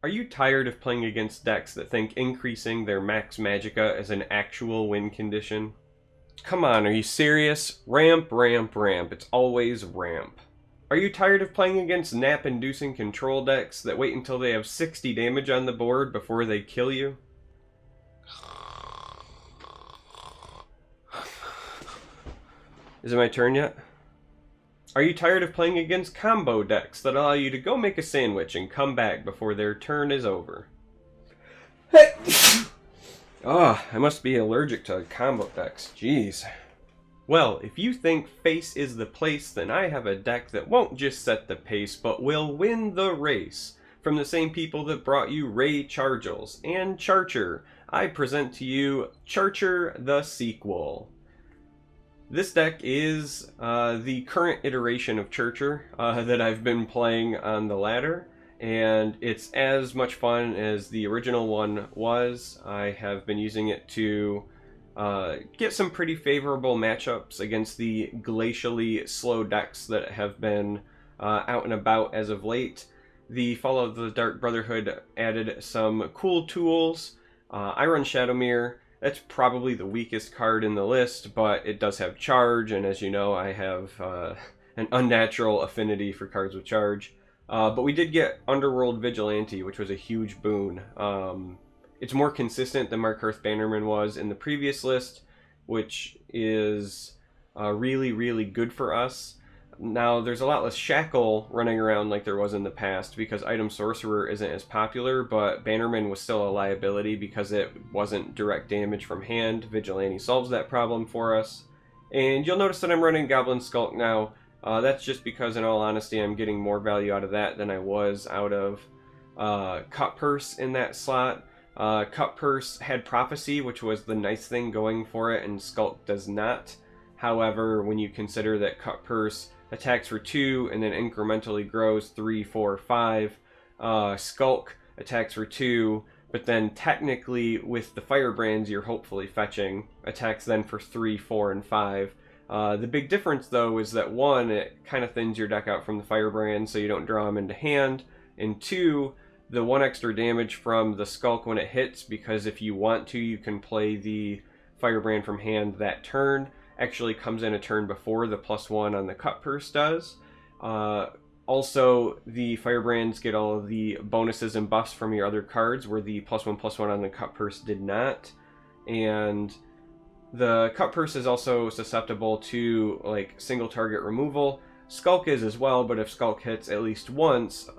Are you tired of playing against decks that think increasing their max magicka is an actual win condition? Come on, are you serious? Ramp, ramp, ramp. It's always ramp. Are you tired of playing against nap-inducing control decks that wait until they have 60 damage on the board before they kill you? Is it my turn yet? Are you tired of playing against combo decks that allow you to go make a sandwich and come back before their turn is over? Ah, I must be allergic to combo decks. Jeez. Well, if you think face is the place, then I have a deck that won't just set the pace, but will win the race. From the same people that brought you Ray Chargels and Charcher, I present to you Charcher the sequel. This deck is the current iteration of Charcher that I've been playing on the ladder, and it's as much fun as the original one was. I have been using it to get some pretty favorable matchups against the glacially slow decks that have been out and about as of late. The Fall of the Dark Brotherhood added some cool tools. I run Shadowmere. That's probably the weakest card in the list, but it does have charge, and as you know, I have an unnatural affinity for cards with charge. But we did get Underworld Vigilante, which was a huge boon. It's more consistent than Markarth Bannerman was in the previous list, which is really, really good for us. Now, there's a lot less Shackle running around like there was in the past because Item Sorcerer isn't as popular, but Bannerman was still a liability because it wasn't direct damage from hand. Vigilante solves that problem for us. And you'll notice that I'm running Goblin Skulk now. That's just because, in all honesty, I'm getting more value out of that than I was out of Cut Purse in that slot. Cut Purse had Prophecy, which was the nice thing going for it, and Skulk does not. However, when you consider that Cut Purse attacks for 2 and then incrementally grows 3, 4, 5, Skulk attacks for 2, but then technically with the Firebrands you're hopefully fetching, attacks then for 3, 4, and 5. The big difference though is that 1, it kind of thins your deck out from the Firebrands so you don't draw them into hand, and 2, the 1 extra damage from the Skulk when it hits, because if you want to you can play the Firebrand from hand that turn, actually comes in a turn before the +1 on the Cut Purse does. Also, the Firebrands get all of the bonuses and buffs from your other cards, where the +1/+1 on the Cut Purse did not. And the Cut Purse is also susceptible to like single target removal. Skulk is as well, but if Skulk hits at least once,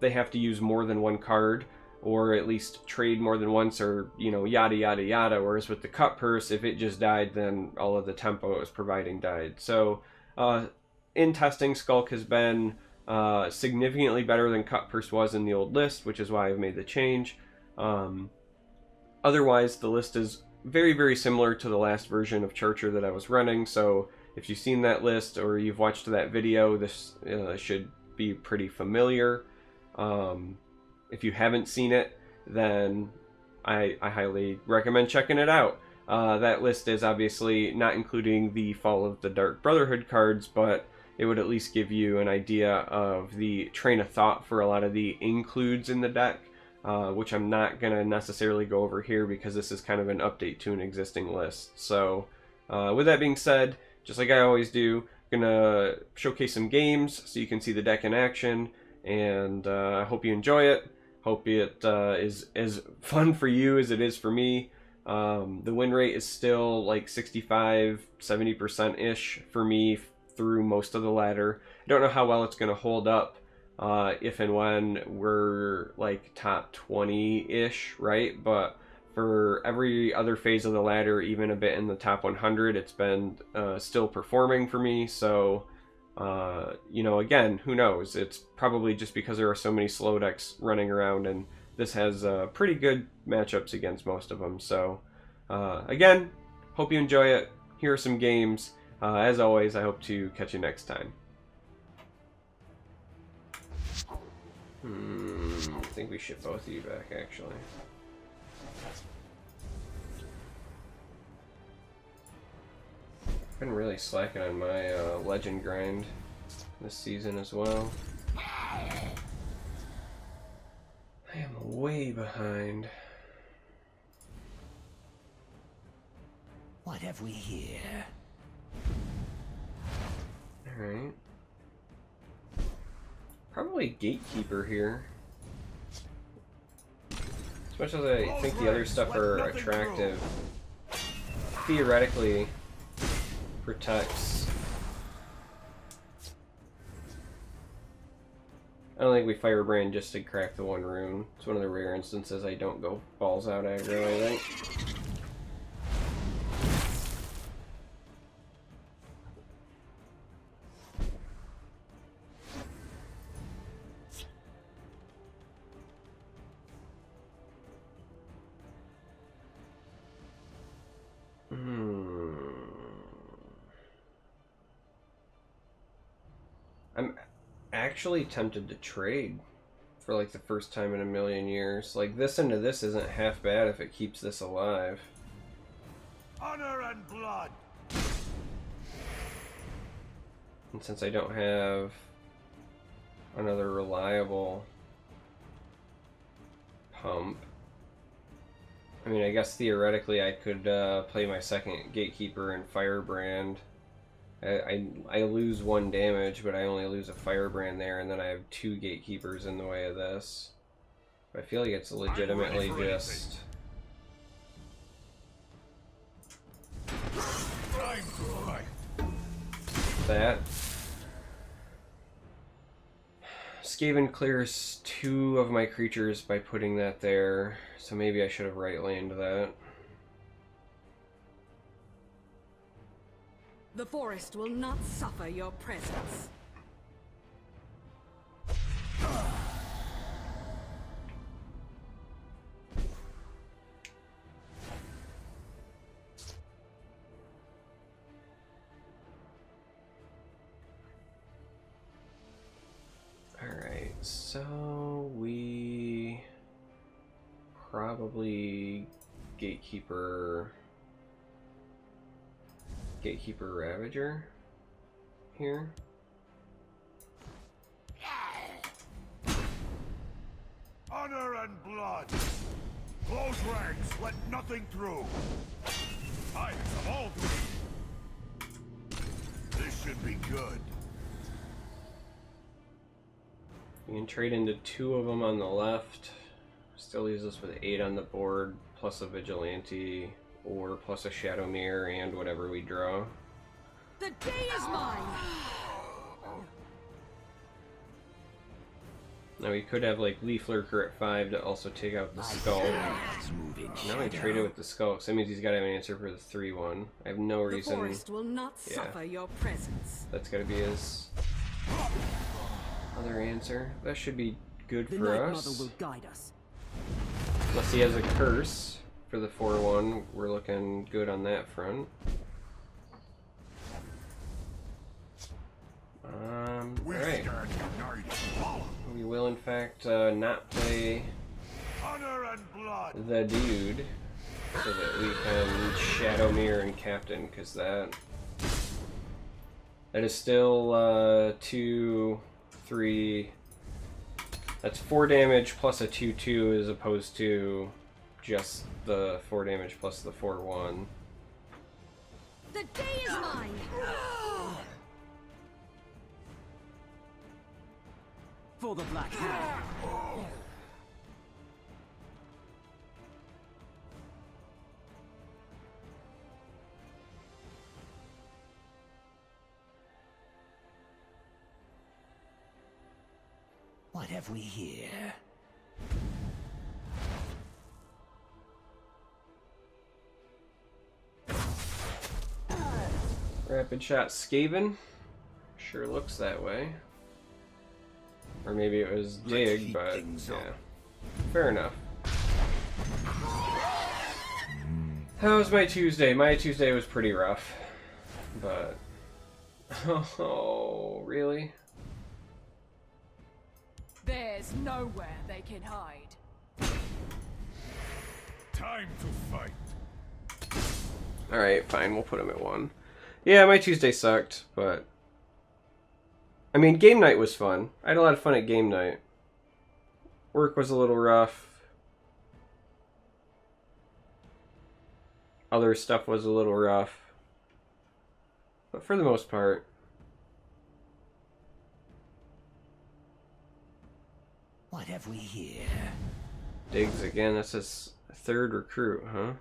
they have to use more than 1 card, or at least trade more than once, or, you know, yada yada yada. Whereas with the Cut Purse, if it just died, then all of the tempo it was providing died. So in testing, Skulk has been significantly better than Cut Purse was in the old list, which is why I've made the change. Otherwise, the list is very, very similar to the last version of Charcher that I was running, so if you've seen that list or you've watched that video, this should be pretty familiar. If you haven't seen it, then I highly recommend checking it out. That list is obviously not including the Fall of the Dark Brotherhood cards, but it would at least give you an idea of the train of thought for a lot of the includes in the deck, which I'm not going to necessarily go over here because this is kind of an update to an existing list. So with that being said, just like I always do, I'm going to showcase some games so you can see the deck in action, and I hope you enjoy it. Hope it is as fun for you as it is for me. The win rate is still like 65-70%-ish for me through most of the ladder. I don't know how well it's going to hold up if and when we're like top 20-ish, right? But for every other phase of the ladder, even a bit in the top 100, it's been still performing for me. So you know, again, who knows? It's probably just because there are so many slow decks running around, and this has pretty good matchups against most of them. So again, hope you enjoy it. Here are some games. As always, I hope to catch you next time. I think we ship both of you back, actually. Been really slacking on my legend grind this season as well. I am way behind. What have we here? Alright. Probably Gatekeeper here. As much as I think the other stuff are attractive, theoretically protects. I don't think we Firebrand just to crack the one rune. It's one of the rare instances I don't go balls out aggro, I think. I'm actually tempted to trade for like the first time in a million years. Like this into this isn't half bad if it keeps this alive. Honor and blood. And since I don't have another reliable pump, I mean, I guess theoretically I could play my second Gatekeeper and Firebrand. I lose 1 damage, but I only lose a Firebrand there, and then I have 2 Gatekeepers in the way of this. I feel like it's legitimately just... that. Skaven clears 2 of my creatures by putting that there, so maybe I should have right-laned that. The forest will not suffer your presence. Alright, so we probably Gatekeeper Ravager here. Honor and blood. Close ranks, let nothing through. I have all three. This should be good. We can trade into 2 of them on the left. Still leaves us with 8 on the board, plus a Vigilante, or plus a Shadow Mirror, and whatever we draw. The day is mine! Now we could have like Leaf Lurker at 5 to also take out the Skull. Now I trade it with the Skull, so that means he's got to have an answer for the 3-1. I have no reason... The forest will not suffer your presence. That's got to be his other answer. That should be good for us. Mother will guide us. Unless he has a curse for the 4-1, we're looking good on that front. Alright. We will in fact not play the dude so that we can Shadow Mirror and Captain, because that is still 2, 3. That's 4 damage plus a 2/2 as opposed to just the 4 damage plus the 4/1. The day is mine! For the Black Hand. What have we here? Rapid Shot Skaven. Sure looks that way. Or maybe it was Dig, but yeah. Fair enough. How was my Tuesday? My Tuesday was pretty rough. But... oh, really? There's nowhere they can hide. Time to fight. Alright, fine, we'll put him at 1. Yeah, my Tuesday sucked, but... I mean, game night was fun. I had a lot of fun at game night. Work was a little rough. Other stuff was a little rough. But for the most part. What have we here? Diggs again. That's his third recruit, huh?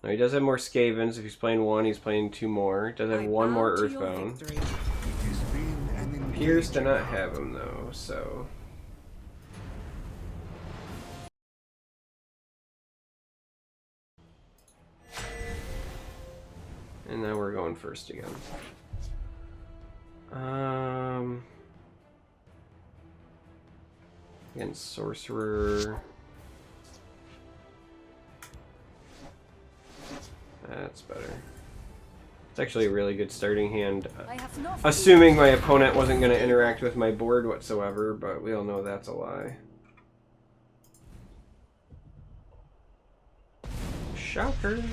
Now he does have more Skavens. If he's playing one, he's playing two more. He does have one more Earthbound. Appears to not have him though, so. And now we're going first again. Against Sorcerer. That's better. It's actually a really good starting hand. Assuming my opponent wasn't going to interact with my board whatsoever, but we all know that's a lie. Charcher.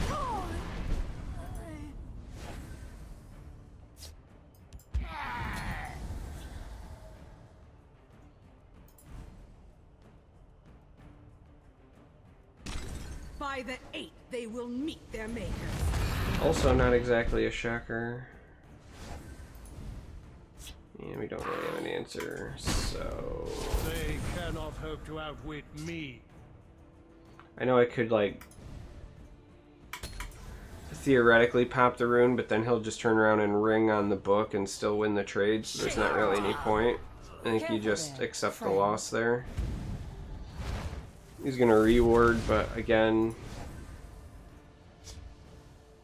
By the 8th, they will meet their makers. Also not exactly a shocker. And we don't really have an answer, so... They cannot hope to outwit me. I know I could, like, theoretically pop the rune, but then he'll just turn around and ring on the book and still win the trade, so there's not really any point. I think you just accept the loss there. He's gonna reward, but again,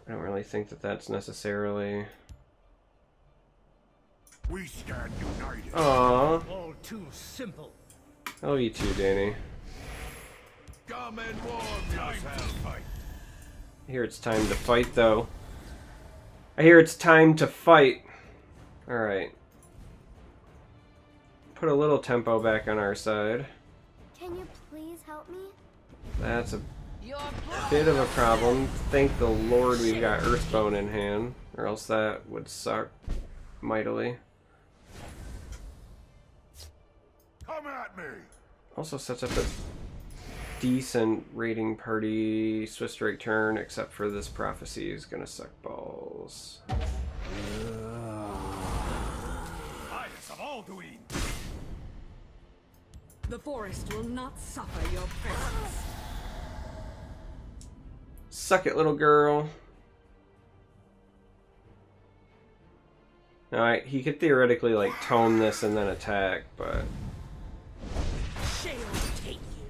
I don't really think that that's necessarily. We stand united. Aww. All too simple. I love you too, Danny. Come and warm yourself. I hear it's time to fight, though. I hear it's time to fight. Alright. Put a little tempo back on our side. Can you please help me? That's a bit of a problem. Thank the Lord we've got Earthbone in hand, or else that would suck mightily. Come at me. Also sets up a decent raiding party Swiss strike turn, except for this prophecy is gonna suck balls. The forest will not suffer your presence. Suck it, little girl. Now, he could theoretically, like, tome this and then attack, but... Shall take you.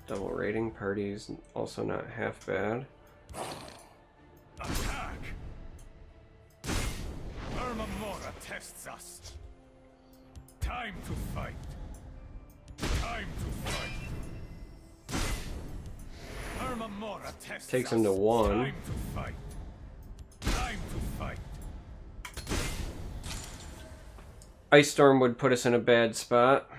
Double raiding parties, also not half bad. Attack! Mora tests us. Time to fight. Time to fight. Mora tests Takes him to 1. Time to fight. Time to fight. Ice Storm would put us in a bad spot.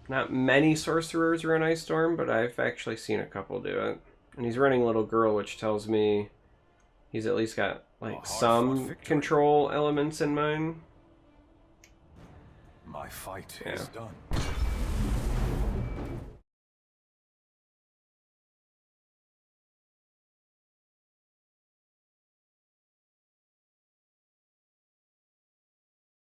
Not many sorcerers run Ice Storm, but I've actually seen a couple do it. And he's running Little Girl, which tells me he's at least got like some control elements in mind. My fight Yeah. is done.